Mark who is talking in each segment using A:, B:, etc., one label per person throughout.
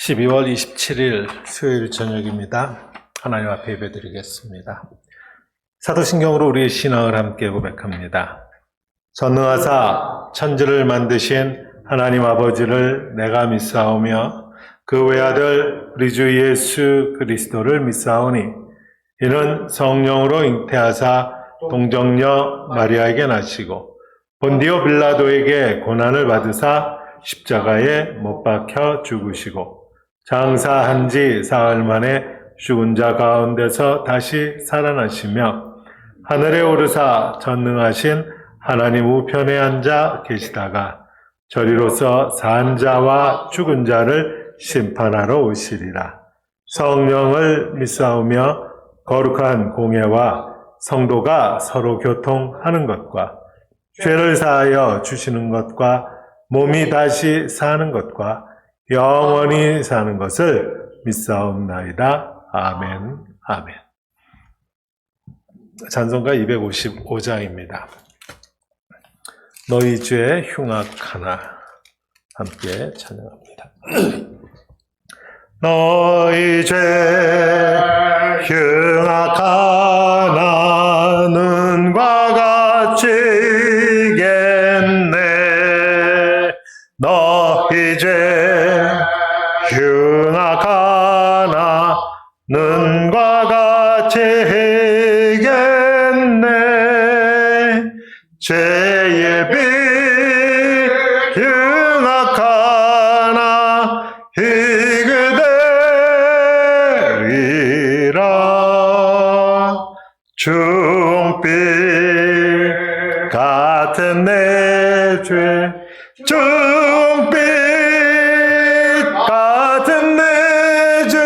A: 12월 27일 수요일 저녁입니다. 하나님 앞에 예배드리겠습니다. 사도신경으로 우리의 신앙을 함께 고백합니다. 전능하사 천지를 만드신 하나님 아버지를 내가 믿사오며 그 외아들 우리 주 예수 그리스도를 믿사오니 이는 성령으로 잉태하사 동정녀 마리아에게 나시고 본디오 빌라도에게 고난을 받으사 십자가에 못 박혀 죽으시고 장사한 지 사흘 만에 죽은 자 가운데서 다시 살아나시며 하늘에 오르사 전능하신 하나님 우편에 앉아 계시다가 저리로서 산 자와 죽은 자를 심판하러 오시리라. 성령을 믿사오며 거룩한 공예와 성도가 서로 교통하는 것과 죄를 사하여 주시는 것과 몸이 다시 사는 것과 영원히 사는 것을 믿사옵나이다. 아멘. 아멘. 찬송가 255장입니다. 너희 죄 흉악하나 함께 찬양합니다. 너희 죄 흉악하나 눈과 같이겠네. 너희 죄 흉악하나 눈과 같이겠네. 죄의 빛 흉악하나 희그되리라. 중빛 같은 내 죄 중빛 같은 내 죄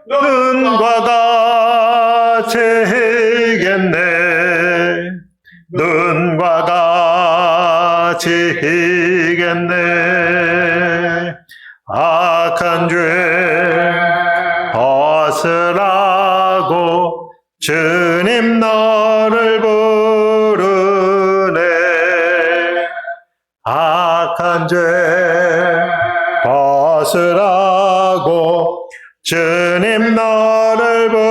A: 눈과 같이 희겠네. 눈과 같이 희겠네. 악한 죄 벗으라고 주님 너를 부르네. 악한 죄 벗으라고 주님 너를 부르네.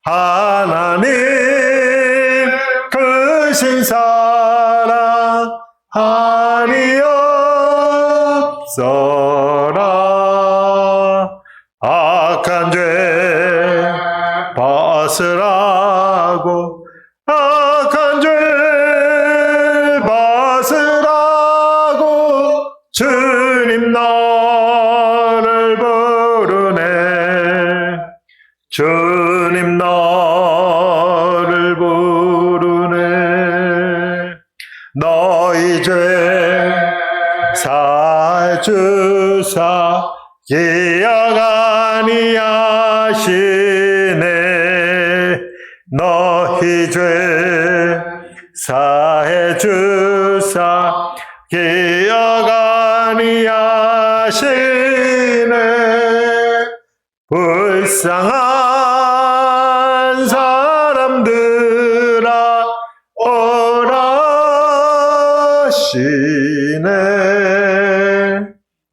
A: 하나님 크신 사랑 아니 없어라. 악한 죄 벗으라고 악한 죄 벗으라고 주님 너를 부르네. 주님 너를 부르네. 너희 죄 사해 주사 기억 아니하시네. 너희 죄 사해 주사 기억 아니하시네. 불쌍한 사람들아 오라시네.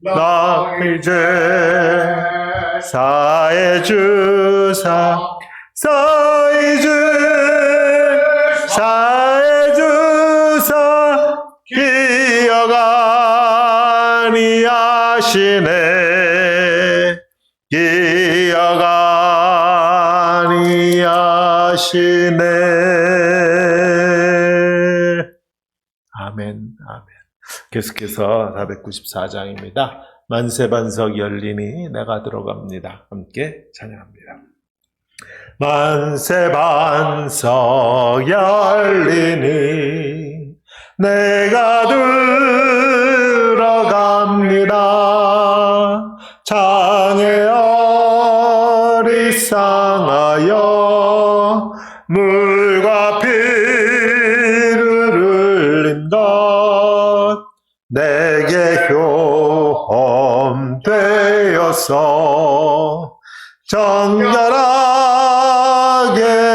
A: 너희 죄 사해 주사 너희 죄 사해 주사 기억 아니하시네. 기억 아니하시네. 아멘. 아멘. 계속해서 494장입니다. 만세반석 열리니 내가 들어갑니다. 함께 찬양합니다. 만세반석 열리니 내가 들어갑니다. 장애 어리쌍하여 물과 피를 흘린 것 내게 효험되어서 정결하게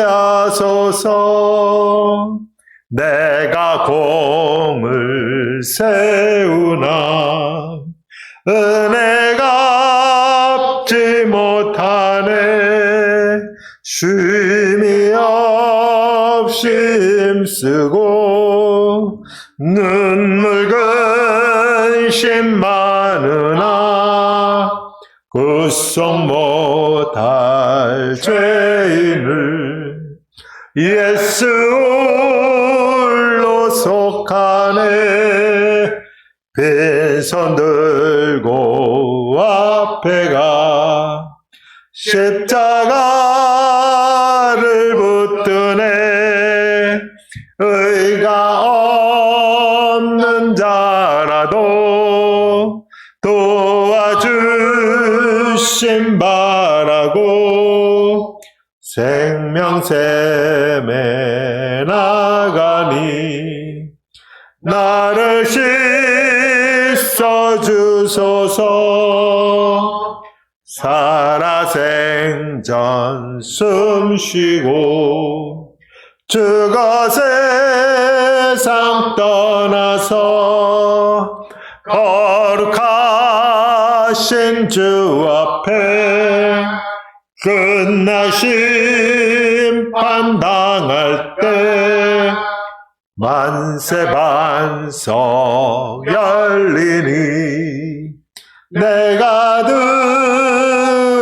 A: 하소서. 내가 공을 세우나 은혜가 없지 못하네 쉼이 없이 힘쓰고 눈물 근심 많으나 구속 못할 죄인을 예수 홀로 속하네 빈손 들고 앞에 가 십자가를 붙드네 의가 없는 자라도 도와주심 바라고 생명샘에 나가니 나를 씻어주소서 살아생전 숨쉬고 주가 세상 떠나서 거룩하신 주 앞에 끝나심 판당할 때 만세 반석 열리니 내가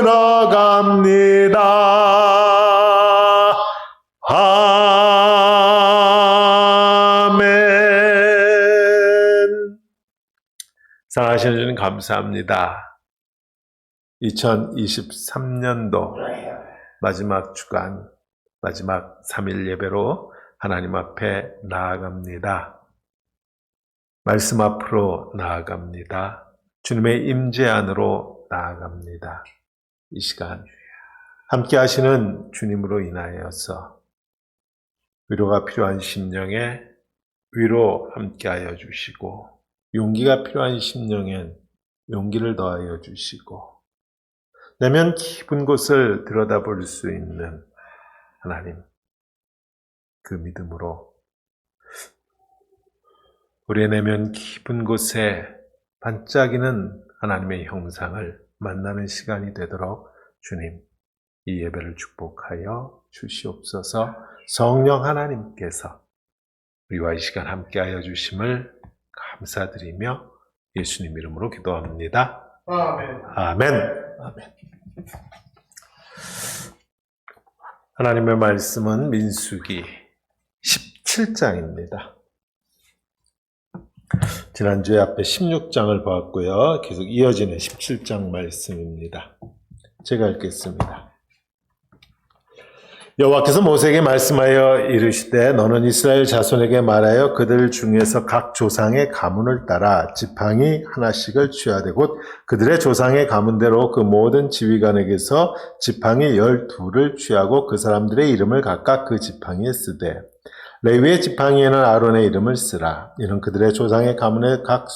A: 들어갑니다. 아멘. 사랑하시는 주님 감사합니다. 2023년도 마지막 주간, 마지막 3일 예배로 하나님 앞에 나아갑니다. 말씀 앞으로 나아갑니다. 주님의 임재 안으로 나아갑니다. 이 시간 함께 하시는 주님으로 인하여서 위로가 필요한 심령에 위로 함께하여 주시고 용기가 필요한 심령엔 용기를 더하여 주시고 내면 깊은 곳을 들여다볼 수 있는 하나님, 그 믿음으로 우리의 내면 깊은 곳에 반짝이는 하나님의 형상을 만나는 시간이 되도록 주님, 이 예배를 축복하여 주시옵소서. 성령 하나님께서 우리와 이 시간 함께하여 주심을 감사드리며 예수님 이름으로 기도합니다. 아멘. 아멘. 아멘. 하나님의 말씀은 민수기 17장입니다. 지난주에 앞에 16장을 보았고요. 계속 이어지는 17장 말씀입니다. 제가 읽겠습니다. 여호와께서 모세에게 말씀하여 이르시되 너는 이스라엘 자손에게 말하여 그들 중에서 각 조상의 가문을 따라 지팡이 하나씩을 취하되 곧 그들의 조상의 가문대로 그 모든 지휘관에게서 지팡이 12를 취하고 그 사람들의 이름을 각각 그 지팡이에 쓰되 레위의 지팡이에는 아론의 이름을 쓰라. 이는 그들의 조상의 가문의 각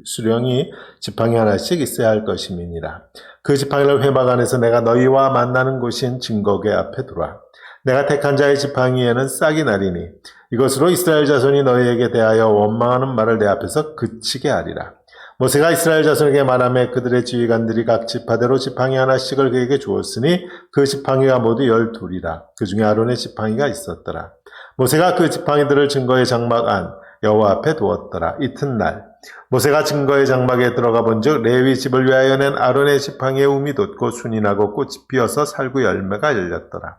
A: 수령이 지팡이 하나씩 있어야 할 것임이니라. 그 지팡이를 회막 안에서 내가 너희와 만나는 곳인 증거궤 앞에 두라. 내가 택한 자의 지팡이에는 싹이 나리니 이것으로 이스라엘 자손이 너희에게 대하여 원망하는 말을 내 앞에서 그치게 하리라. 모세가 이스라엘 자손에게 말하며 그들의 지휘관들이 각 지파대로 지팡이 하나씩을 그에게 주었으니 그 지팡이가 모두 12이라. 그 중에 아론의 지팡이가 있었더라. 모세가 그 지팡이들을 증거의 장막 안 여호와 앞에 두었더라. 이튿날 모세가 증거의 장막에 들어가 본즉 레위 집을 위하여 낸 아론의 지팡이에 움이 돋고 순이 나고 꽃이 피어서 살구 열매가 열렸더라.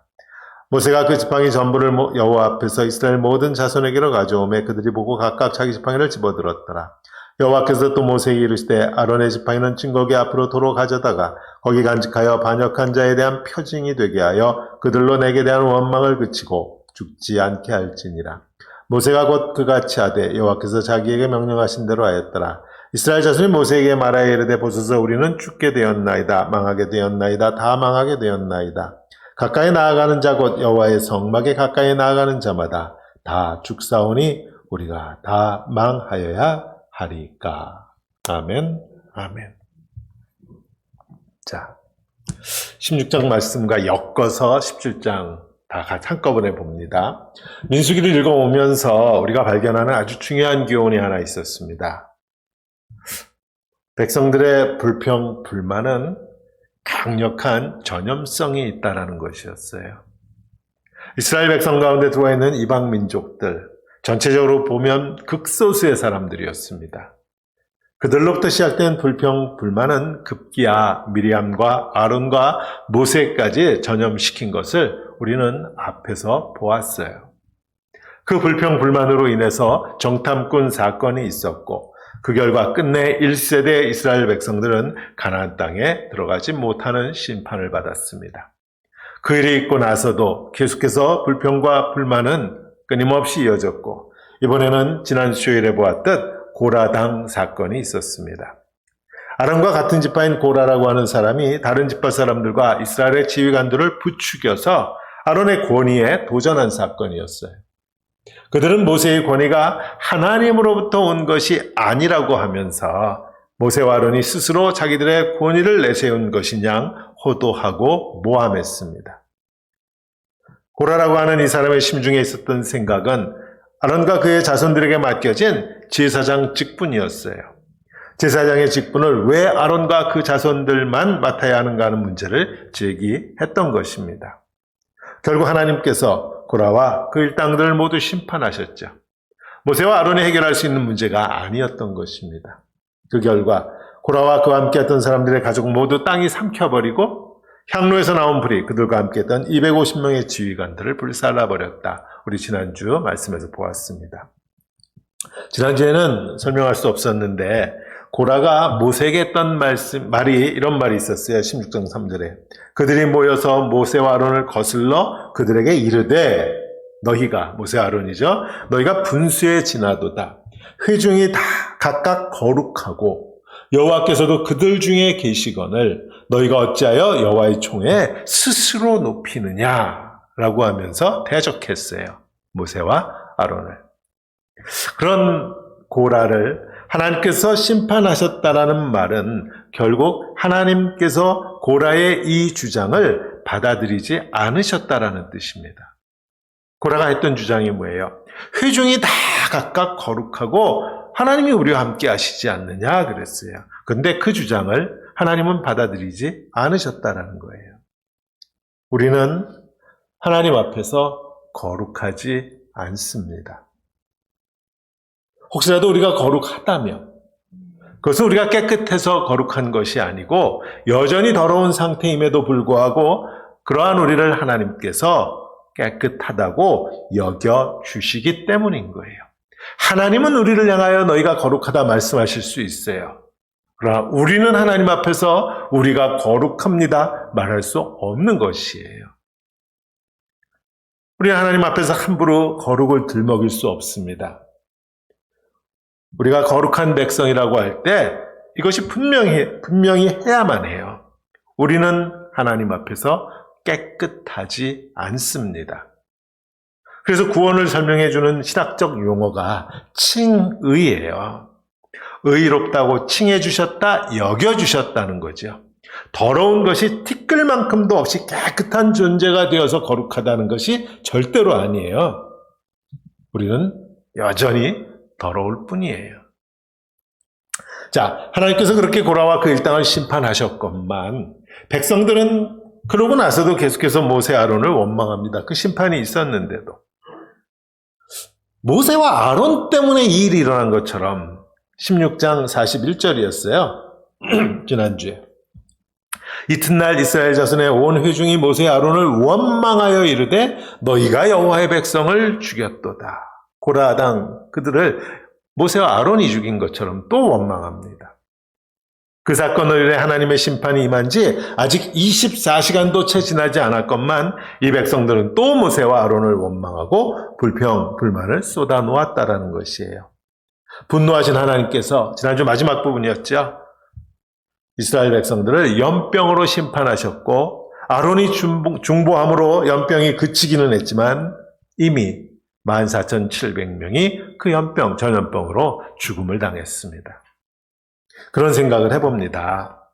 A: 모세가 그 지팡이 전부를 여호와 앞에서 이스라엘 모든 자손에게로 가져오매 그들이 보고 각각 자기 지팡이를 집어들었더라. 여호와께서 또 모세에게 이르시되 아론의 지팡이는 증거궤 앞으로 도로 가져다가 거기 간직하여 반역한 자에 대한 표징이 되게 하여 그들로 내게 대한 원망을 그치고 죽지 않게 할지니라. 모세가 곧 그같이 하되 여호와께서 자기에게 명령하신 대로 하였더라. 이스라엘 자손이 모세에게 말하여 이르되 보소서 우리는 죽게 되었나이다. 망하게 되었나이다. 다 망하게 되었나이다. 가까이 나아가는 자 곧 여호와의 성막에 가까이 나아가는 자마다 다 죽사오니 우리가 다 망하여야 하리까. 아멘. 아멘. 자, 16장 말씀과 엮어서 17장 다 한꺼번에 봅니다. 민수기를 읽어오면서 우리가 발견하는 아주 중요한 교훈이 하나 있었습니다. 백성들의 불평, 불만은 강력한 전염성이 있다는 것이었어요. 이스라엘 백성 가운데 들어와 있는 이방 민족들, 전체적으로 보면 극소수의 사람들이었습니다. 그들로부터 시작된 불평, 불만은 급기야 미리암과 아론과 모세까지 전염시킨 것을 우리는 앞에서 보았어요. 그 불평, 불만으로 인해서 정탐꾼 사건이 있었고 그 결과 끝내 1세대 이스라엘 백성들은 가나안 땅에 들어가지 못하는 심판을 받았습니다. 그 일이 있고 나서도 계속해서 불평과 불만은 끊임없이 이어졌고 이번에는 지난 수요일에 보았듯 고라당 사건이 있었습니다. 아론과 같은 지파인 고라라고 하는 사람이 다른 지파 사람들과 이스라엘의 지휘관들을 부추겨서 아론의 권위에 도전한 사건이었어요. 그들은 모세의 권위가 하나님으로부터 온 것이 아니라고 하면서 모세와 아론이 스스로 자기들의 권위를 내세운 것이냐 호도하고 모함했습니다. 고라라고 하는 이 사람의 심중에 있었던 생각은 아론과 그의 자손들에게 맡겨진 제사장 직분이었어요. 제사장의 직분을 왜 아론과 그 자손들만 맡아야 하는가 하는 문제를 제기했던 것입니다. 결국 하나님께서 고라와 그 일당들을 모두 심판하셨죠. 모세와 아론이 해결할 수 있는 문제가 아니었던 것입니다. 그 결과 고라와 그와 함께했던 사람들의 가족 모두 땅이 삼켜버리고 향로에서 나온 불이 그들과 함께했던 250명의 지휘관들을 불살라버렸다. 우리 지난주 말씀에서 보았습니다. 지난주에는 설명할 수 없었는데 고라가 모세에게 했던 말이 이런 말이 있었어요. 16장 3절에 그들이 모여서 모세와 아론을 거슬러 그들에게 이르되 너희가 모세와 아론이죠. 너희가 분수에 지나도다. 회중이 다 각각 거룩하고 여호와께서도 그들 중에 계시거늘 너희가 어찌하여 여호와의 총에 스스로 높이느냐라고 하면서 대적했어요. 모세와 아론을. 그런 고라를 하나님께서 심판하셨다라는 말은 결국 하나님께서 고라의 이 주장을 받아들이지 않으셨다라는 뜻입니다. 고라가 했던 주장이 뭐예요? 회중이 다 각각 거룩하고 하나님이 우리와 함께 하시지 않느냐 그랬어요. 그런데 그 주장을 하나님은 받아들이지 않으셨다라는 거예요. 우리는 하나님 앞에서 거룩하지 않습니다. 혹시라도 우리가 거룩하다면 그것은 우리가 깨끗해서 거룩한 것이 아니고 여전히 더러운 상태임에도 불구하고 그러한 우리를 하나님께서 깨끗하다고 여겨주시기 때문인 거예요. 하나님은 우리를 향하여 너희가 거룩하다 말씀하실 수 있어요. 그러나 우리는 하나님 앞에서 우리가 거룩합니다 말할 수 없는 것이에요. 우리는 하나님 앞에서 함부로 거룩을 들먹일 수 없습니다. 우리가 거룩한 백성이라고 할 때 이것이 분명히 해야만 해요. 우리는 하나님 앞에서 깨끗하지 않습니다. 그래서 구원을 설명해 주는 신학적 용어가 칭의예요. 의롭다고 칭해 주셨다, 여겨 주셨다는 거죠. 더러운 것이 티끌만큼도 없이 깨끗한 존재가 되어서 거룩하다는 것이 절대로 아니에요. 우리는 여전히 더러울 뿐이에요. 자, 하나님께서 그렇게 고라와 그 일당을 심판하셨건만 백성들은 그러고 나서도 계속해서 모세 아론을 원망합니다. 그 심판이 있었는데도. 모세와 아론 때문에 이 일이 일어난 것처럼 16장 41절이었어요. 지난주에. 이튿날 이스라엘 자손의 온 회중이 모세 아론을 원망하여 이르되 너희가 여호와의 백성을 죽였도다. 고라당 그들을 모세와 아론이 죽인 것처럼 또 원망합니다. 그 사건으로 인해 하나님의 심판이 임한 지 아직 24시간도 채 지나지 않았건만 이 백성들은 또 모세와 아론을 원망하고 불평, 불만을 쏟아놓았다라는 것이에요. 분노하신 하나님께서 지난주 마지막 부분이었죠. 이스라엘 백성들을 연병으로 심판하셨고 아론이 중보함으로 연병이 그치기는 했지만 이미 14,700명이 그 연병, 전염병으로 죽음을 당했습니다. 그런 생각을 해봅니다.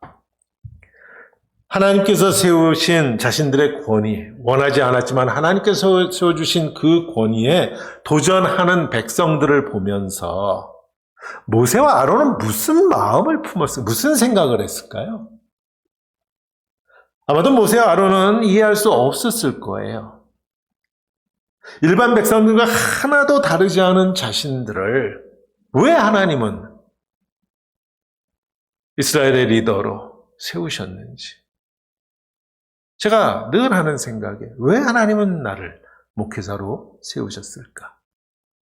A: 하나님께서 세우신 자신들의 권위, 원하지 않았지만 하나님께서 세워주신 그 권위에 도전하는 백성들을 보면서 모세와 아론은 무슨 마음을 품었을까요? 무슨 생각을 했을까요? 아마도 모세와 아론은 이해할 수 없었을 거예요. 일반 백성들과 하나도 다르지 않은 자신들을 왜 하나님은 이스라엘의 리더로 세우셨는지. 제가 늘 하는 생각에 왜 하나님은 나를 목회자로 세우셨을까?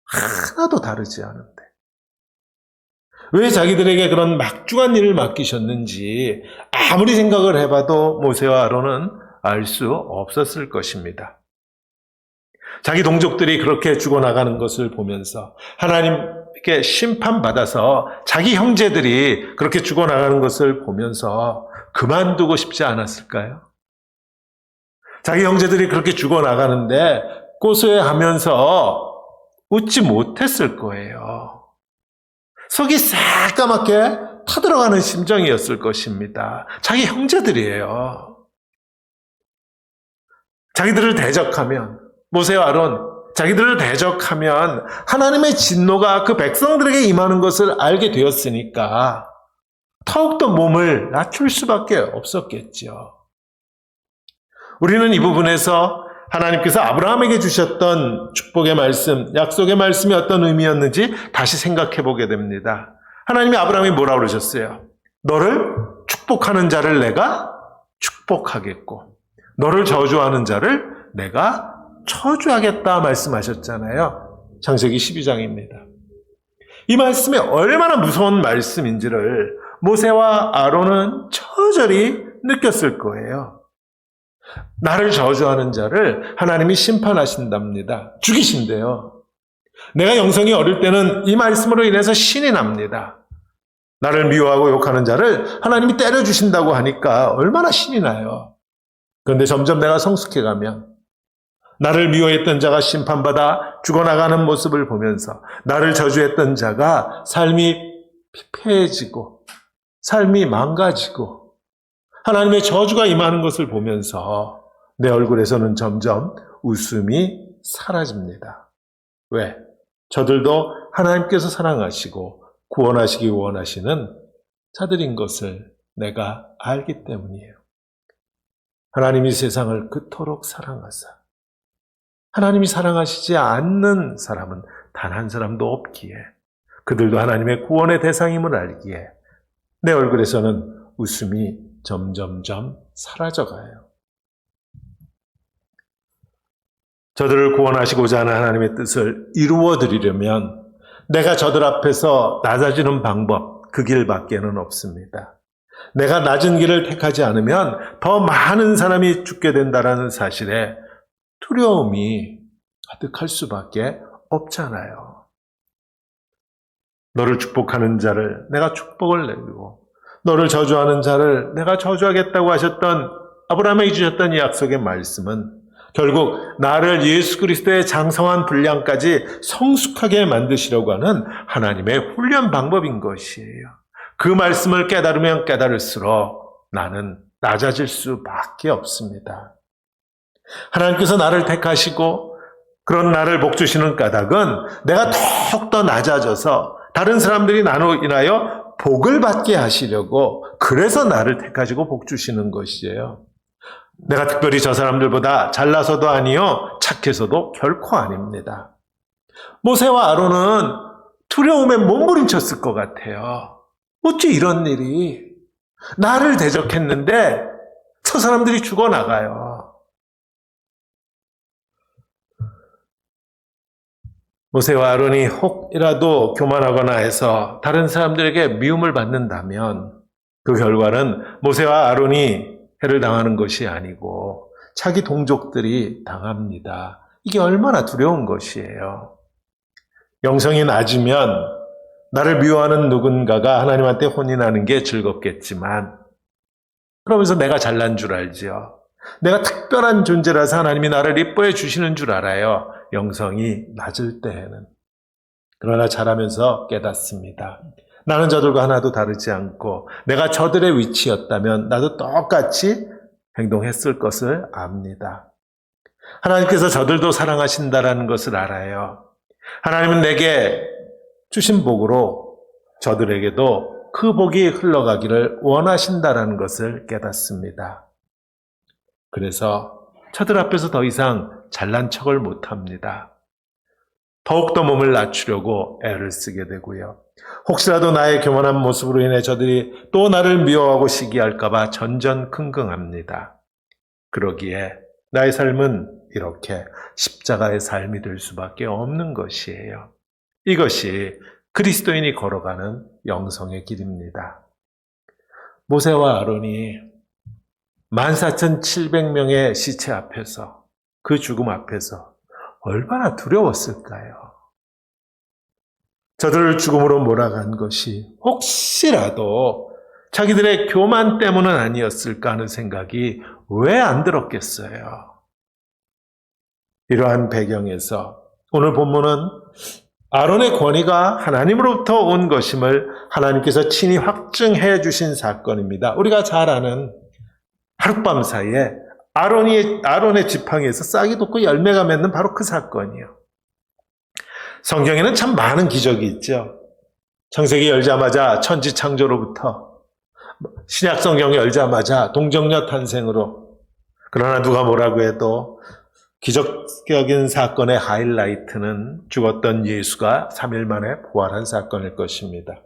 A: 하나도 다르지 않은데. 왜 자기들에게 그런 막중한 일을 맡기셨는지 아무리 생각을 해봐도 모세와 아론은 알 수 없었을 것입니다. 자기 동족들이 그렇게 죽어나가는 것을 보면서 하나님께 심판받아서 자기 형제들이 그렇게 죽어나가는 것을 보면서 그만두고 싶지 않았을까요? 자기 형제들이 그렇게 죽어나가는데 고소해하면서 웃지 못했을 거예요. 속이 새까맣게 타들어가는 심정이었을 것입니다. 자기 형제들이에요. 자기들을 대적하면, 모세와 아론, 자기들을 대적하면 하나님의 진노가 그 백성들에게 임하는 것을 알게 되었으니까 더욱더 몸을 낮출 수밖에 없었겠죠. 우리는 이 부분에서 하나님께서 아브라함에게 주셨던 축복의 말씀, 약속의 말씀이 어떤 의미였는지 다시 생각해 보게 됩니다. 하나님이 아브라함이 뭐라고 그러셨어요? 너를 축복하는 자를 내가 축복하겠고 너를 저주하는 자를 내가 저주하겠다 말씀하셨잖아요. 창세기 12장입니다. 이 말씀이 얼마나 무서운 말씀인지를 모세와 아론은 처절히 느꼈을 거예요. 나를 저주하는 자를 하나님이 심판하신답니다. 죽이신대요. 내가 영성이 어릴 때는 이 말씀으로 인해서 신이 납니다. 나를 미워하고 욕하는 자를 하나님이 때려주신다고 하니까 얼마나 신이 나요. 그런데 점점 내가 성숙해가면 나를 미워했던 자가 심판받아 죽어나가는 모습을 보면서 나를 저주했던 자가 삶이 피폐해지고 삶이 망가지고 하나님의 저주가 임하는 것을 보면서 내 얼굴에서는 점점 웃음이 사라집니다. 왜? 저들도 하나님께서 사랑하시고 구원하시기 원하시는 자들인 것을 내가 알기 때문이에요. 하나님이 세상을 그토록 사랑하사 하나님이 사랑하시지 않는 사람은 단 한 사람도 없기에 그들도 하나님의 구원의 대상임을 알기에 내 얼굴에서는 웃음이 점점점 사라져가요. 저들을 구원하시고자 하는 하나님의 뜻을 이루어드리려면 내가 저들 앞에서 낮아지는 방법, 그 길밖에는 없습니다. 내가 낮은 길을 택하지 않으면 더 많은 사람이 죽게 된다는 사실에 두려움이 가득할 수밖에 없잖아요. 너를 축복하는 자를 내가 축복을 내리고 너를 저주하는 자를 내가 저주하겠다고 하셨던 아브라함에게 주셨던 이 약속의 말씀은 결국 나를 예수 그리스도의 장성한 분량까지 성숙하게 만드시려고 하는 하나님의 훈련 방법인 것이에요. 그 말씀을 깨달으면 깨달을수록 나는 낮아질 수밖에 없습니다. 하나님께서 나를 택하시고 그런 나를 복 주시는 까닭은 내가 더욱더 낮아져서 다른 사람들이 나로 인하여 복을 받게 하시려고 그래서 나를 택하시고 복 주시는 것이에요. 내가 특별히 저 사람들보다 잘나서도 아니요 착해서도 결코 아닙니다. 모세와 아론은 두려움에 몸부림쳤을 것 같아요. 어찌 이런 일이 나를 대적했는데 저 사람들이 죽어나가요. 모세와 아론이 혹이라도 교만하거나 해서 다른 사람들에게 미움을 받는다면 그 결과는 모세와 아론이 해를 당하는 것이 아니고 자기 동족들이 당합니다. 이게 얼마나 두려운 것이에요. 영성이 낮으면 나를 미워하는 누군가가 하나님한테 혼이 나는 게 즐겁겠지만 그러면서 내가 잘난 줄 알지요. 내가 특별한 존재라서 하나님이 나를 이뻐해 주시는 줄 알아요. 영성이 낮을 때에는. 그러나 자라면서 깨닫습니다. 나는 저들과 하나도 다르지 않고 내가 저들의 위치였다면 나도 똑같이 행동했을 것을 압니다. 하나님께서 저들도 사랑하신다라는 것을 알아요. 하나님은 내게 주신 복으로 저들에게도 그 복이 흘러가기를 원하신다라는 것을 깨닫습니다. 그래서 저들 앞에서 더 이상 잘난 척을 못합니다. 더욱더 몸을 낮추려고 애를 쓰게 되고요. 혹시라도 나의 교만한 모습으로 인해 저들이 또 나를 미워하고 시기할까 봐 전전긍긍합니다. 그러기에 나의 삶은 이렇게 십자가의 삶이 될 수밖에 없는 것이에요. 이것이 그리스도인이 걸어가는 영성의 길입니다. 모세와 아론이 14,700명의 시체 앞에서, 그 죽음 앞에서 얼마나 두려웠을까요? 저들을 죽음으로 몰아간 것이 혹시라도 자기들의 교만 때문은 아니었을까 하는 생각이 왜 안 들었겠어요? 이러한 배경에서 오늘 본문은 아론의 권위가 하나님으로부터 온 것임을 하나님께서 친히 확증해 주신 사건입니다. 우리가 잘 아는 하룻밤 사이에 아론의 지팡이에서 싹이 돋고 열매가 맺는 바로 그 사건이요. 성경에는 참 많은 기적이 있죠. 창세기 열자마자 천지 창조로부터 신약 성경 열자마자 동정녀 탄생으로. 그러나 누가 뭐라고 해도 기적적인 사건의 하이라이트는 죽었던 예수가 3일 만에 부활한 사건일 것입니다.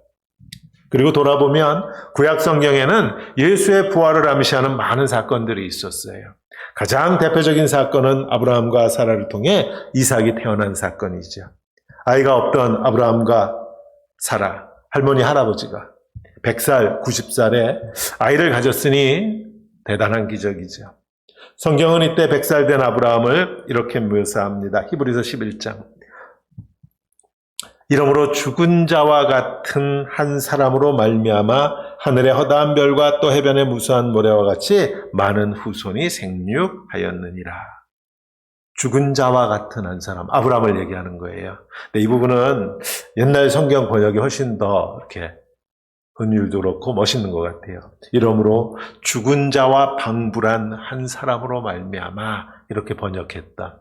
A: 그리고 돌아보면 구약 성경에는 예수의 부활을 암시하는 많은 사건들이 있었어요. 가장 대표적인 사건은 아브라함과 사라를 통해 이삭이 태어난 사건이죠. 아이가 없던 아브라함과 사라, 할머니 할아버지가 100살, 90살에 아이를 가졌으니 대단한 기적이죠. 성경은 이때 100살 된 아브라함을 이렇게 묘사합니다. 히브리서 11장. 이러므로 죽은 자와 같은 한 사람으로 말미암아 하늘의 허다한 별과 또 해변의 무수한 모래와 같이 많은 후손이 생육하였느니라. 죽은 자와 같은 한 사람, 아브라함을 얘기하는 거예요. 근데 이 부분은 옛날 성경 번역이 훨씬 더 이렇게 은율도 그렇고 멋있는 것 같아요. 이러므로 죽은 자와 방불한 한 사람으로 말미암아 이렇게 번역했다.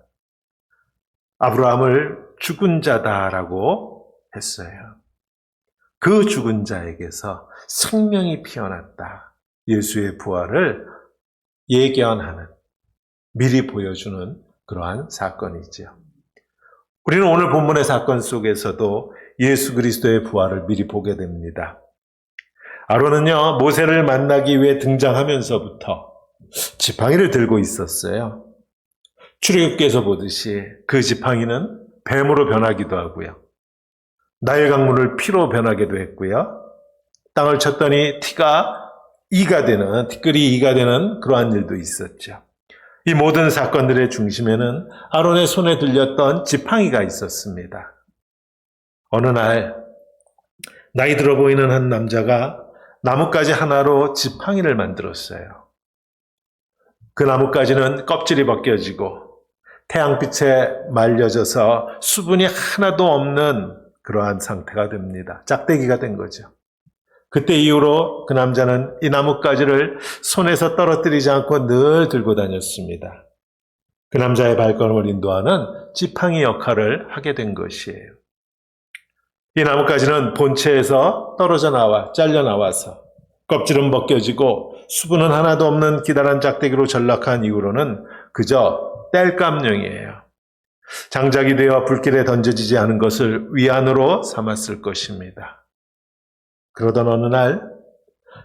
A: 아브라함을 죽은 자다라고 했어요. 그 죽은 자에게서 생명이 피어났다. 예수의 부활을 예견하는, 미리 보여주는 그러한 사건이죠. 우리는 오늘 본문의 사건 속에서도 예수 그리스도의 부활을 미리 보게 됩니다. 아론은요, 모세를 만나기 위해 등장하면서부터 지팡이를 들고 있었어요. 출애굽기에서 보듯이 그 지팡이는 뱀으로 변하기도 하고요. 나일 강물을 피로 변하기도 했고요. 땅을 쳤더니 티끌이 이가 되는 그러한 일도 있었죠. 이 모든 사건들의 중심에는 아론의 손에 들렸던 지팡이가 있었습니다. 어느 날 나이 들어 보이는 한 남자가 나뭇가지 하나로 지팡이를 만들었어요. 그 나뭇가지는 껍질이 벗겨지고 태양빛에 말려져서 수분이 하나도 없는 그러한 상태가 됩니다. 짝대기가 된 거죠. 그때 이후로 그 남자는 이 나뭇가지를 손에서 떨어뜨리지 않고 늘 들고 다녔습니다. 그 남자의 발걸음을 인도하는 지팡이 역할을 하게 된 것이에요. 이 나뭇가지는 본체에서 잘려 나와서 껍질은 벗겨지고 수분은 하나도 없는 기다란 짝대기로 전락한 이후로는 그저 땔감용이에요. 장작이 되어 불길에 던져지지 않은 것을 위안으로 삼았을 것입니다. 그러던 어느 날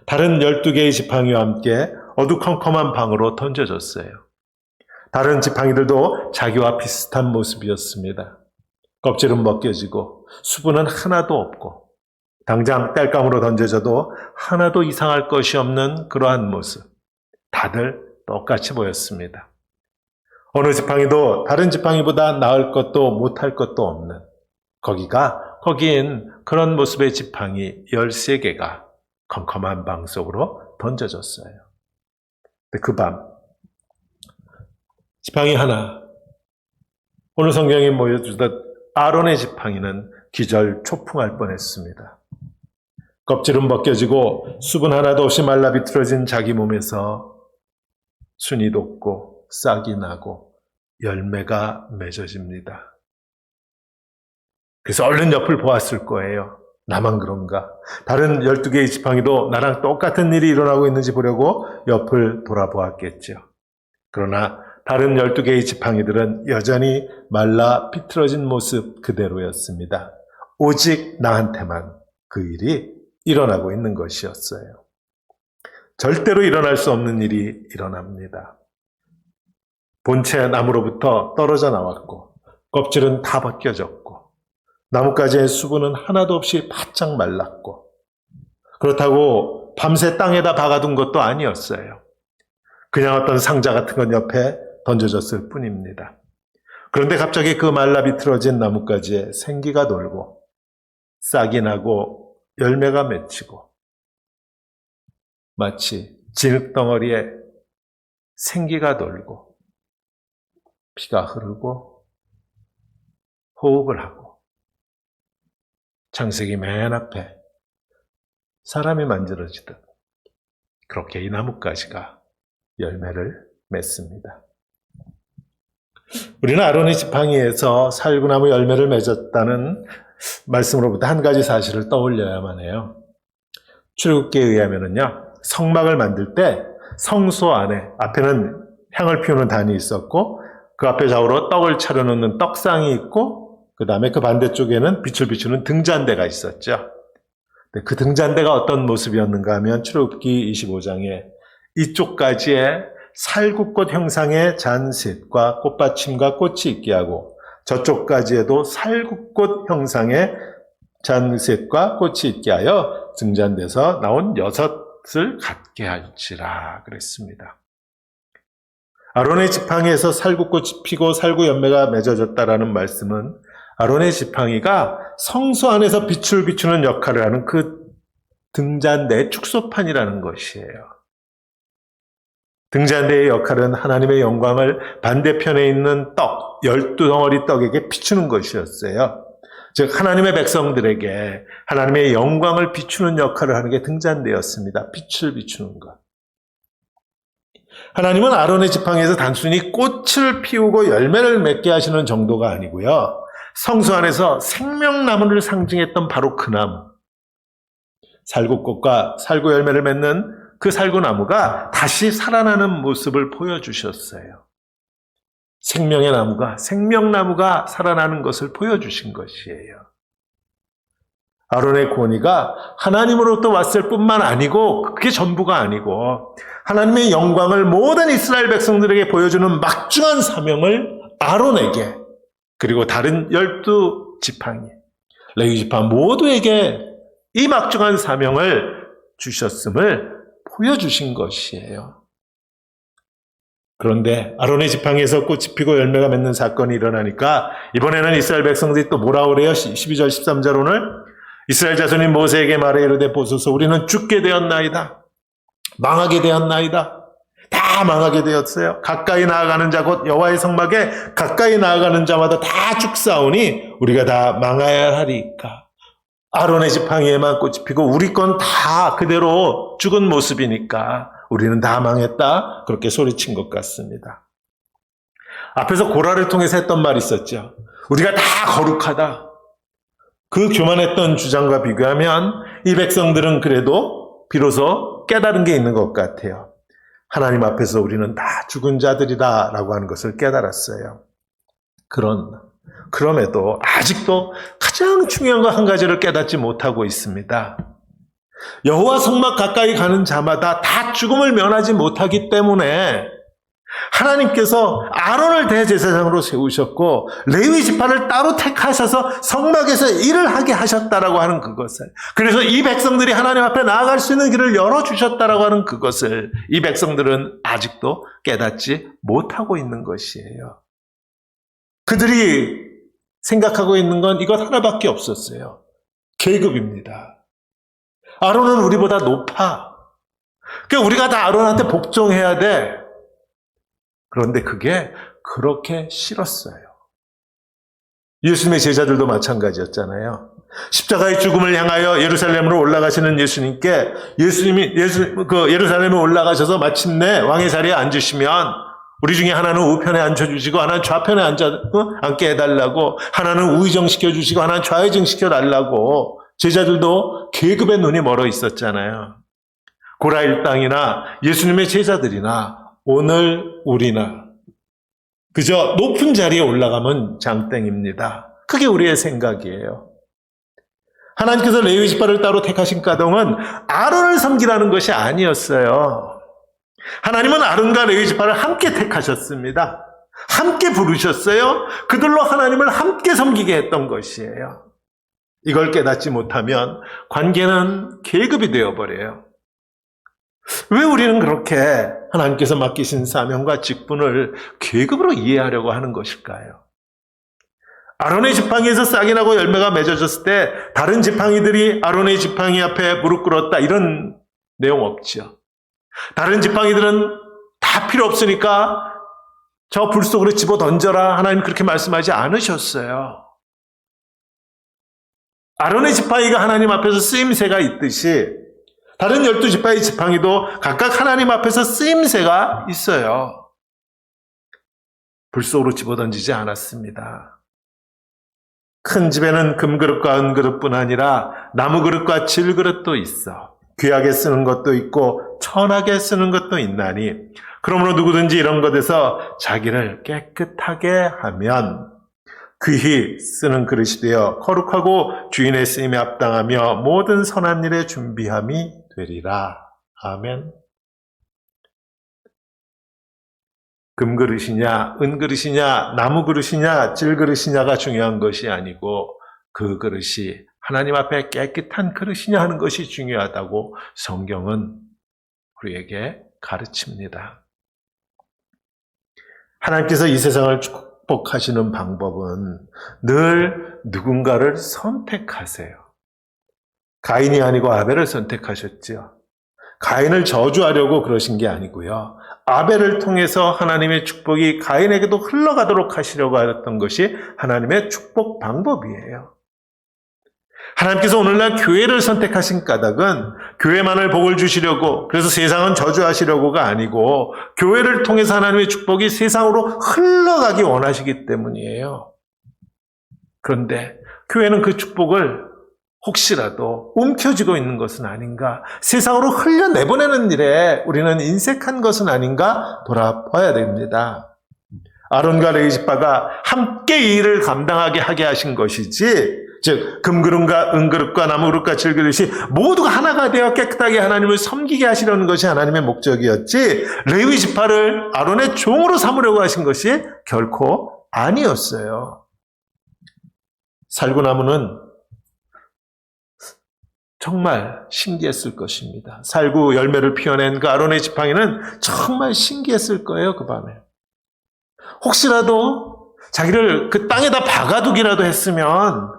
A: 다른 12개의 지팡이와 함께 어두컴컴한 방으로 던져졌어요. 다른 지팡이들도 자기와 비슷한 모습이었습니다. 껍질은 벗겨지고 수분은 하나도 없고 당장 땔감으로 던져져도 하나도 이상할 것이 없는 그러한 모습. 다들 똑같이 보였습니다. 어느 지팡이도 다른 지팡이보다 나을 것도 못할 것도 없는 거긴 그런 모습의 지팡이 13개가 컴컴한 방 속으로 던져졌어요. 그 밤 지팡이 하나, 오늘 성경이 보여주듯 아론의 지팡이는 기절초풍할 뻔했습니다. 껍질은 벗겨지고 수분 하나도 없이 말라 비틀어진 자기 몸에서 순이 돋고 싹이 나고 열매가 맺어집니다. 그래서 얼른 옆을 보았을 거예요. 나만 그런가? 다른 12개의 지팡이도 나랑 똑같은 일이 일어나고 있는지 보려고 옆을 돌아보았겠죠. 그러나 다른 12개의 지팡이들은 여전히 말라 비틀어진 모습 그대로였습니다. 오직 나한테만 그 일이 일어나고 있는 것이었어요. 절대로 일어날 수 없는 일이 일어납니다. 본체 나무로부터 떨어져 나왔고 껍질은 다 벗겨졌고 나뭇가지의 수분은 하나도 없이 바짝 말랐고 그렇다고 밤새 땅에다 박아둔 것도 아니었어요. 그냥 어떤 상자 같은 건 옆에 던져졌을 뿐입니다. 그런데 갑자기 그 말라 비틀어진 나뭇가지에 생기가 돌고 싹이 나고 열매가 맺히고 마치 진흙덩어리에 생기가 돌고 피가 흐르고 호흡을 하고 창세기 맨 앞에 사람이 만들어지듯 그렇게 이 나뭇가지가 열매를 맺습니다. 우리는 아론의 지팡이에서 살구나무 열매를 맺었다는 말씀으로부터 한 가지 사실을 떠올려야만 해요. 출애굽기에 의하면은요, 성막을 만들 때 성소 안에 앞에는 향을 피우는 단이 있었고 그 앞에 좌우로 떡을 차려놓는 떡상이 있고 그 다음에 그 반대쪽에는 빛을 비추는 등잔대가 있었죠. 그 등잔대가 어떤 모습이었는가 하면 출애굽기 25장에 이쪽까지의 살구꽃 형상의 잔셋과 꽃받침과 꽃이 있게 하고 저쪽까지에도 살구꽃 형상의 잔셋과 꽃이 있게 하여 등잔대에서 나온 6을 갖게 할지라 그랬습니다. 아론의 지팡이에서 살구꽃이 피고 살구 열매가 맺어졌다라는 말씀은 아론의 지팡이가 성소 안에서 빛을 비추는 역할을 하는 그 등잔대의 축소판이라는 것이에요. 등잔대의 역할은 하나님의 영광을 반대편에 있는 떡, 12덩어리 떡에게 비추는 것이었어요. 즉 하나님의 백성들에게 하나님의 영광을 비추는 역할을 하는 게 등잔대였습니다. 빛을 비추는 것. 하나님은 아론의 지팡이에서 단순히 꽃을 피우고 열매를 맺게 하시는 정도가 아니고요. 성소 안에서 생명나무를 상징했던 바로 그 나무. 살구꽃과 살구 열매를 맺는 그 살구나무가 다시 살아나는 모습을 보여주셨어요. 생명의 나무가, 생명나무가 살아나는 것을 보여주신 것이에요. 아론의 권위가 하나님으로부터 왔을 뿐만 아니고 그게 전부가 아니고 하나님의 영광을 모든 이스라엘 백성들에게 보여주는 막중한 사명을 아론에게 그리고 다른 12지팡이, 레위지파 모두에게 이 막중한 사명을 주셨음을 보여주신 것이에요. 그런데 아론의 지팡이에서 꽃이 피고 열매가 맺는 사건이 일어나니까 이번에는 이스라엘 백성들이 또 뭐라 그래요? 12절 13절 오늘 이스라엘 자손이 모세에게 말해 이르되 보소서 우리는 죽게 되었나이다. 망하게 되었나이다. 다 망하게 되었어요. 가까이 나아가는 자 곧 여호와의 성막에 가까이 나아가는 자마다 다 죽사오니 우리가 다 망하여야 하리까. 아론의 지팡이에만 꽃이 피고 우리 건 다 그대로 죽은 모습이니까 우리는 다 망했다. 그렇게 소리친 것 같습니다. 앞에서 고라를 통해서 했던 말이 있었죠. 우리가 다 거룩하다. 그 교만했던 주장과 비교하면 이 백성들은 그래도 비로소 깨달은 게 있는 것 같아요. 하나님 앞에서 우리는 다 죽은 자들이다 라고 하는 것을 깨달았어요. 그럼에도 아직도 가장 중요한 거 한 가지를 깨닫지 못하고 있습니다. 여호와 성막 가까이 가는 자마다 다 죽음을 면하지 못하기 때문에 하나님께서 아론을 대제사장으로 세우셨고 레위 지파를 따로 택하셔서 성막에서 일을 하게 하셨다라고 하는 그것을, 그래서 이 백성들이 하나님 앞에 나아갈 수 있는 길을 열어주셨다라고 하는 그것을 이 백성들은 아직도 깨닫지 못하고 있는 것이에요. 그들이 생각하고 있는 건 이것 하나밖에 없었어요. 계급입니다. 아론은 우리보다 높아. 그러니까 우리가 다 아론한테 복종해야 돼. 그런데 그게 그렇게 싫었어요. 예수님의 제자들도 마찬가지였잖아요. 십자가의 죽음을 향하여 예루살렘으로 올라가시는 예수님께 예루살렘에 올라가셔서 마침내 왕의 자리에 앉으시면 우리 중에 하나는 우편에 앉혀주시고 하나는 좌편에 앉게 해달라고, 하나는 우의정시켜주시고 하나는 좌의정시켜달라고 제자들도 계급의 눈이 멀어 있었잖아요. 고라 일당이나 예수님의 제자들이나 오늘 우리나 그저 높은 자리에 올라가면 장땡입니다. 그게 우리의 생각이에요. 하나님께서 레위 지파를 따로 택하신 까닭은 아론을 섬기라는 것이 아니었어요. 하나님은 아론과 레위 지파를 함께 택하셨습니다. 함께 부르셨어요. 그들로 하나님을 함께 섬기게 했던 것이에요. 이걸 깨닫지 못하면 관계는 계급이 되어버려요. 왜 우리는 그렇게 하나님께서 맡기신 사명과 직분을 계급으로 이해하려고 하는 것일까요? 아론의 지팡이에서 싹이 나고 열매가 맺어졌을 때 다른 지팡이들이 아론의 지팡이 앞에 무릎 꿇었다, 이런 내용 없죠. 다른 지팡이들은 다 필요 없으니까 저 불 속으로 집어 던져라, 하나님 그렇게 말씀하지 않으셨어요. 아론의 지팡이가 하나님 앞에서 쓰임새가 있듯이 다른 12지파의 지팡이도 각각 하나님 앞에서 쓰임새가 있어요. 불 속으로 집어 던지지 않았습니다. 큰 집에는 금그릇과 은그릇뿐 아니라 나무그릇과 질그릇도 있어. 귀하게 쓰는 것도 있고 천하게 쓰는 것도 있나니 그러므로 누구든지 이런 것에서 자기를 깨끗하게 하면 귀히 쓰는 그릇이 되어 거룩하고 주인의 쓰임에 합당하며 모든 선한 일에 준비함이 되리라. 아멘. 금그릇이냐 은그릇이냐 나무그릇이냐 질그릇이냐가 중요한 것이 아니고 그 그릇이 하나님 앞에 깨끗한 그릇이냐 하는 것이 중요하다고 성경은 우리에게 가르칩니다. 하나님께서 이 세상을 축복하시는 방법은 늘 누군가를 선택하세요. 가인이 아니고 아벨을 선택하셨죠. 가인을 저주하려고 그러신 게 아니고요. 아벨을 통해서 하나님의 축복이 가인에게도 흘러가도록 하시려고 하셨던 것이 하나님의 축복 방법이에요. 하나님께서 오늘날 교회를 선택하신 까닭은 교회만을 복을 주시려고, 그래서 세상은 저주하시려고가 아니고 교회를 통해서 하나님의 축복이 세상으로 흘러가기 원하시기 때문이에요. 그런데 교회는 그 축복을 혹시라도 움켜쥐고 있는 것은 아닌가, 세상으로 흘려내보내는 일에 우리는 인색한 것은 아닌가 돌아봐야 됩니다. 아론과 레위 지파가 함께 이 일을 감당하게 하게 하신 것이지, 즉 금그릇과 은그릇과 나무그릇과 질그릇이 모두가 하나가 되어 깨끗하게 하나님을 섬기게 하시려는 것이 하나님의 목적이었지, 레위 지파를 아론의 종으로 삼으려고 하신 것이 결코 아니었어요. 살구나무는 정말 신기했을 것입니다. 살구 열매를 피워낸 그 아론의 지팡이는 정말 신기했을 거예요, 그 밤에. 혹시라도 자기를 그 땅에다 박아두기라도 했으면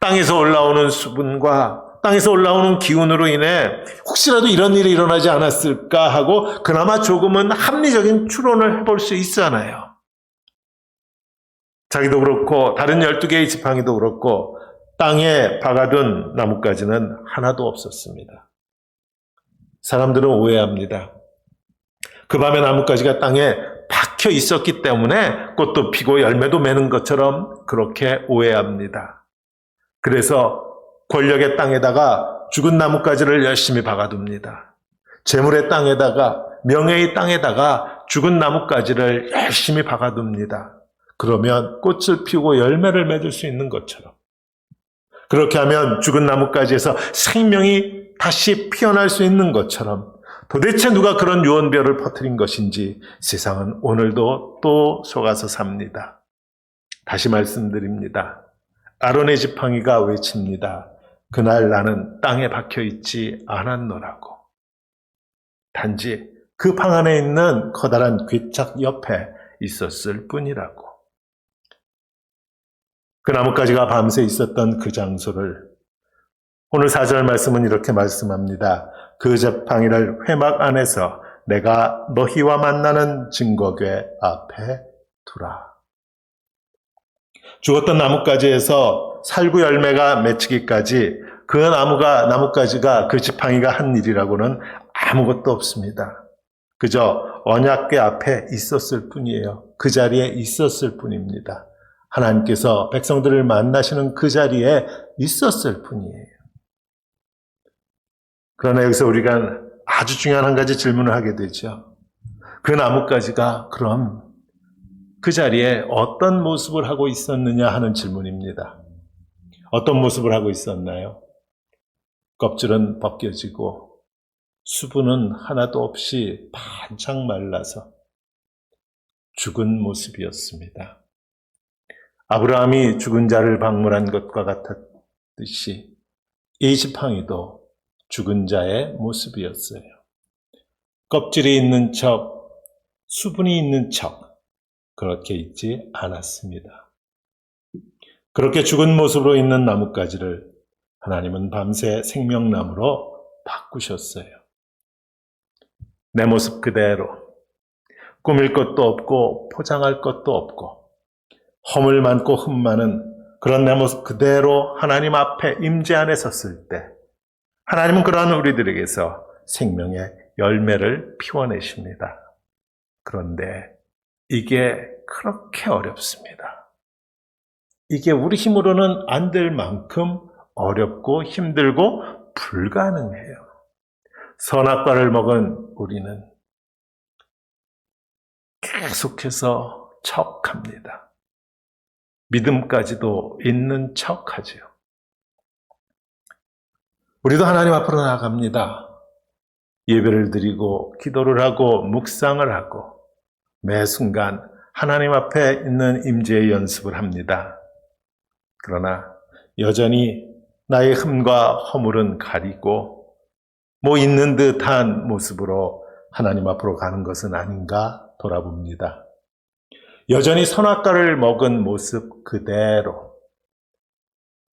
A: 땅에서 올라오는 수분과 땅에서 올라오는 기운으로 인해 혹시라도 이런 일이 일어나지 않았을까 하고 그나마 조금은 합리적인 추론을 해볼 수 있잖아요. 자기도 그렇고 다른 12개의 지팡이도 그렇고 땅에 박아둔 나뭇가지는 하나도 없었습니다. 사람들은 오해합니다. 그 밤에 나뭇가지가 땅에 박혀 있었기 때문에 꽃도 피고 열매도 맺는 것처럼 그렇게 오해합니다. 그래서 권력의 땅에다가 죽은 나뭇가지를 열심히 박아둡니다. 재물의 땅에다가, 명예의 땅에다가 죽은 나뭇가지를 열심히 박아둡니다. 그러면 꽃을 피우고 열매를 맺을 수 있는 것처럼. 그렇게 하면 죽은 나뭇가지에서 생명이 다시 피어날 수 있는 것처럼 도대체 누가 그런 유언비어를 퍼뜨린 것인지 세상은 오늘도 또 속아서 삽니다. 다시 말씀드립니다. 아론의 지팡이가 외칩니다. 그날 나는 땅에 박혀있지 않았노라고. 단지 그 방 안에 있는 커다란 궤착 옆에 있었을 뿐이라고. 그 나뭇가지가 밤새 있었던 그 장소를 오늘 4절 말씀은 이렇게 말씀합니다. 그 지팡이를 회막 안에서 내가 너희와 만나는 증거궤 앞에 두라. 죽었던 나뭇가지에서 살구 열매가 맺히기까지 그 나뭇가지가 그 지팡이가 한 일이라고는 아무것도 없습니다. 그저 언약궤 앞에 있었을 뿐이에요. 그 자리에 있었을 뿐입니다. 하나님께서 백성들을 만나시는 그 자리에 있었을 뿐이에요. 그러나 여기서 우리가 아주 중요한 한 가지 질문을 하게 되죠. 그 나뭇가지가 그럼 그 자리에 어떤 모습을 하고 있었느냐 하는 질문입니다. 어떤 모습을 하고 있었나요? 껍질은 벗겨지고 수분은 하나도 없이 반짝 말라서 죽은 모습이었습니다. 아브라함이 죽은 자를 방문한 것과 같았듯이 이 지팡이도 죽은 자의 모습이었어요. 껍질이 있는 척, 수분이 있는 척 그렇게 있지 않았습니다. 그렇게 죽은 모습으로 있는 나뭇가지를 하나님은 밤새 생명나무로 바꾸셨어요. 내 모습 그대로 꾸밀 것도 없고 포장할 것도 없고 허물 많고 흠 많은 그런 내 모습 그대로 하나님 앞에 임재 안에 섰을 때 하나님은 그러한 우리들에게서 생명의 열매를 피워내십니다. 그런데 이게 그렇게 어렵습니다. 이게 우리 힘으로는 안 될 만큼 어렵고 힘들고 불가능해요. 선악과를 먹은 우리는 계속해서 척합니다. 믿음까지도 있는 척하지요. 우리도 하나님 앞으로 나아갑니다. 예배를 드리고 기도를 하고 묵상을 하고 매 순간 하나님 앞에 있는 임재의 연습을 합니다. 그러나 여전히 나의 흠과 허물은 가리고 있는 듯한 모습으로 하나님 앞으로 가는 것은 아닌가 돌아봅니다. 여전히 선악과를 먹은 모습 그대로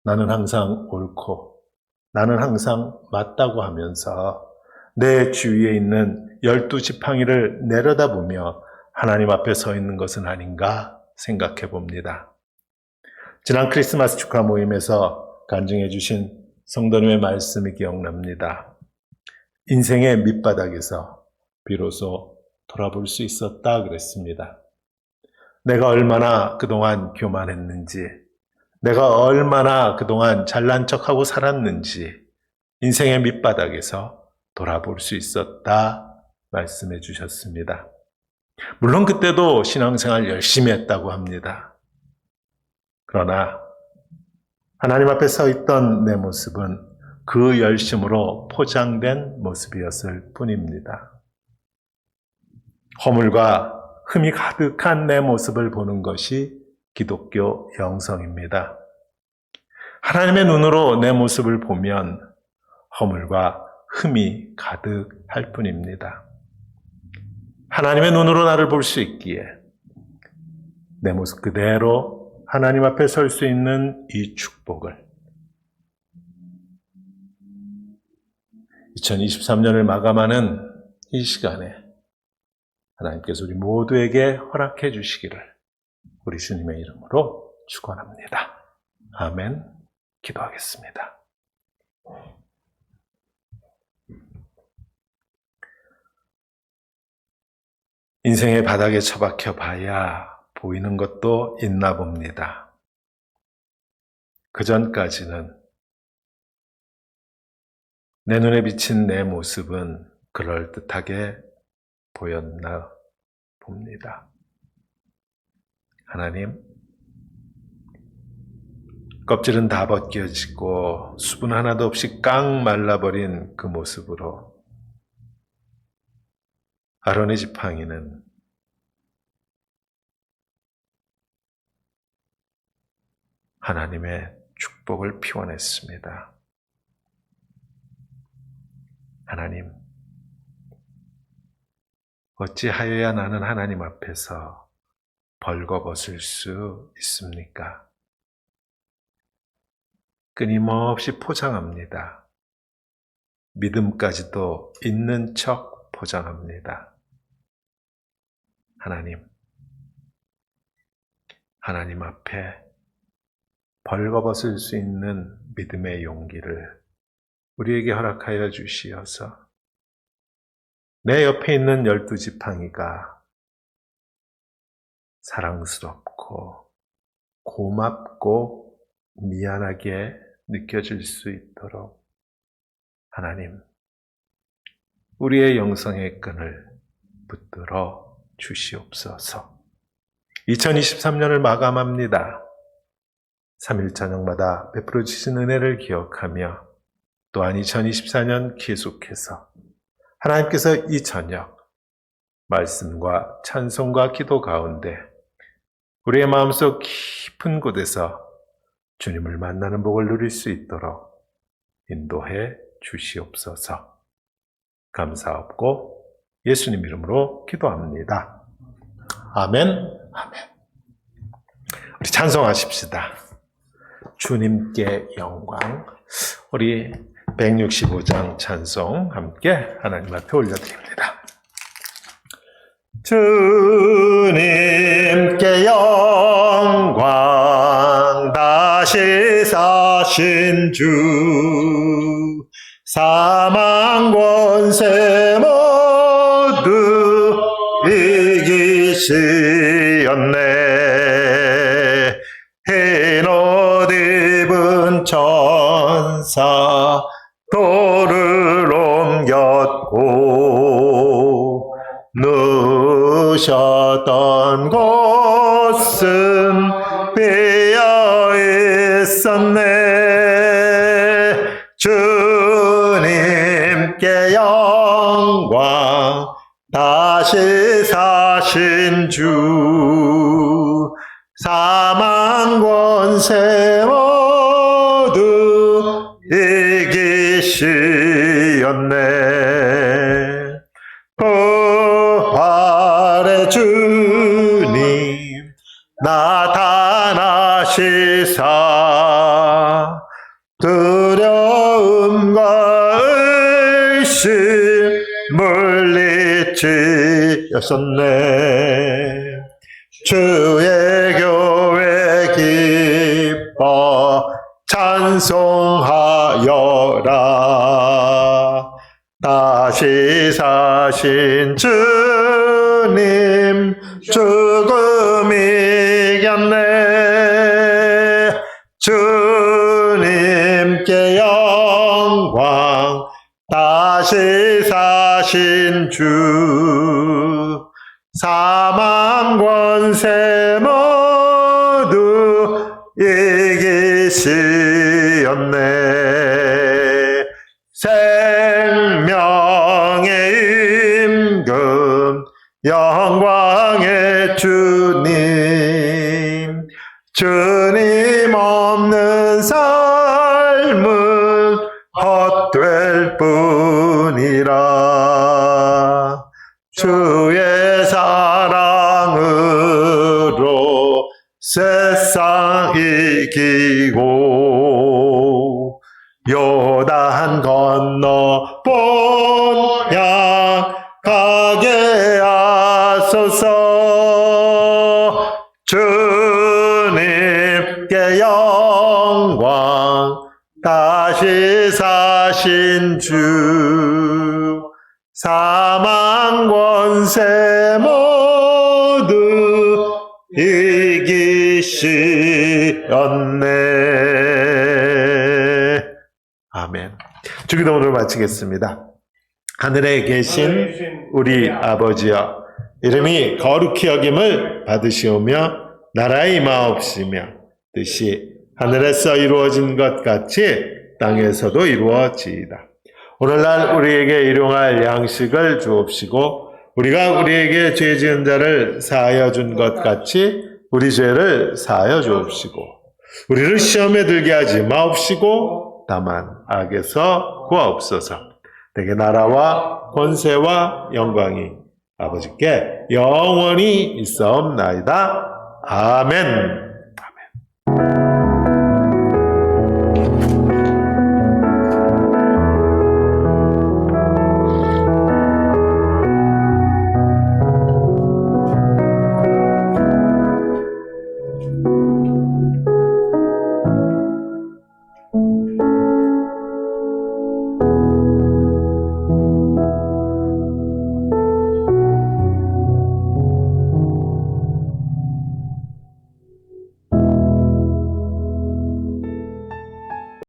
A: 나는 항상 옳고 나는 항상 맞다고 하면서 내 주위에 있는 12지팡이를 내려다보며 하나님 앞에 서 있는 것은 아닌가 생각해 봅니다. 지난 크리스마스 축하 모임에서 간증해 주신 성도님의 말씀이 기억납니다. 인생의 밑바닥에서 비로소 돌아볼 수 있었다 그랬습니다. 내가 얼마나 그동안 교만했는지, 내가 얼마나 그동안 잘난 척하고 살았는지 인생의 밑바닥에서 돌아볼 수 있었다 말씀해 주셨습니다. 물론 그때도 신앙생활 열심히 했다고 합니다. 그러나 하나님 앞에 서 있던 내 모습은 그 열심으로 포장된 모습이었을 뿐입니다. 허물과 흠이 가득한 내 모습을 보는 것이 기독교 영성입니다. 하나님의 눈으로 내 모습을 보면 허물과 흠이 가득할 뿐입니다. 하나님의 눈으로 나를 볼 수 있기에 내 모습 그대로 하나님 앞에 설 수 있는 이 축복을 2023년을 마감하는 이 시간에 하나님께서 우리 모두에게 허락해 주시기를 우리 주님의 이름으로 축원합니다. 아멘. 기도하겠습니다. 인생의 바닥에 처박혀 봐야 보이는 것도 있나 봅니다. 그 전까지는 내 눈에 비친 내 모습은 그럴듯하게 보였나 봅니다. 하나님, 껍질은 다 벗겨지고 수분 하나도 없이 깡 말라버린 그 모습으로 아론의 지팡이는 하나님의 축복을 피워냈습니다. 하나님, 어찌하여야 나는 하나님 앞에서 벌거벗을 수 있습니까? 끊임없이 포장합니다. 믿음까지도 있는 척 포장합니다. 하나님 앞에 벌거벗을 수 있는 믿음의 용기를 우리에게 허락하여 주시어서 내 옆에 있는 12지팡이가 사랑스럽고 고맙고 미안하게 느껴질 수 있도록 하나님, 우리의 영성의 끈을 붙들어 주시옵소서. 2023년을 마감합니다. 3일 저녁마다 베풀어 주신 은혜를 기억하며 또한 2024년 계속해서 하나님께서 이 저녁 말씀과 찬송과 기도 가운데 우리의 마음속 깊은 곳에서 주님을 만나는 복을 누릴 수 있도록 인도해 주시옵소서. 감사하고 예수님 이름으로 기도합니다. 아멘. 아멘. 우리 찬송하십시다. 주님께 영광. 우리 165장 찬송 함께 하나님 앞에 올려드립니다. 주님께 영광, 다시 사신 주, 사망 권세 모두 이기시었네. 흰 옷 입은 천사 돌을 옮겼고 누우셨던 곳은 비어 있었네. 주님께 영광, 다시 사신 주, 사망 권세 모두 이기시었네. 부활의 주님 나타나시사 두려움과 의심 물리치셨네. 주의 교회 기뻐 찬송하여라. 다시 사신 주님 죽음 이겼네. 주님께 영광, 다시 사신 주, 사망 권세 모두 이기시었네. 생명의 임금, 영광의 주님, 주님 없는 삶은 헛될 뿐이라. 주의 사랑으로 세상 이기고 요단 건너 본향 가게 하소서. 주님께 영광, 다시 사신 주, 사망 권세 모두 이기시었네. 아멘. 주기도문을 마치겠습니다. 하늘에 계신 우리 아버지여, 이름이 거룩히 여김을 받으시오며 나라의 임하옵시며 뜻이 하늘에서 이루어진 것 같이 땅에서도 이루어지이다. 오늘날 우리에게 일용할 양식을 주옵시고 우리가 우리에게 죄 지은 자를 사하여 준 것 같이 우리 죄를 사하여 주옵시고 우리를 시험에 들게 하지 마옵시고 다만 악에서 구하옵소서. 내게 나라와 권세와 영광이 아버지께 영원히 있사옵나이다. 아멘. 아멘.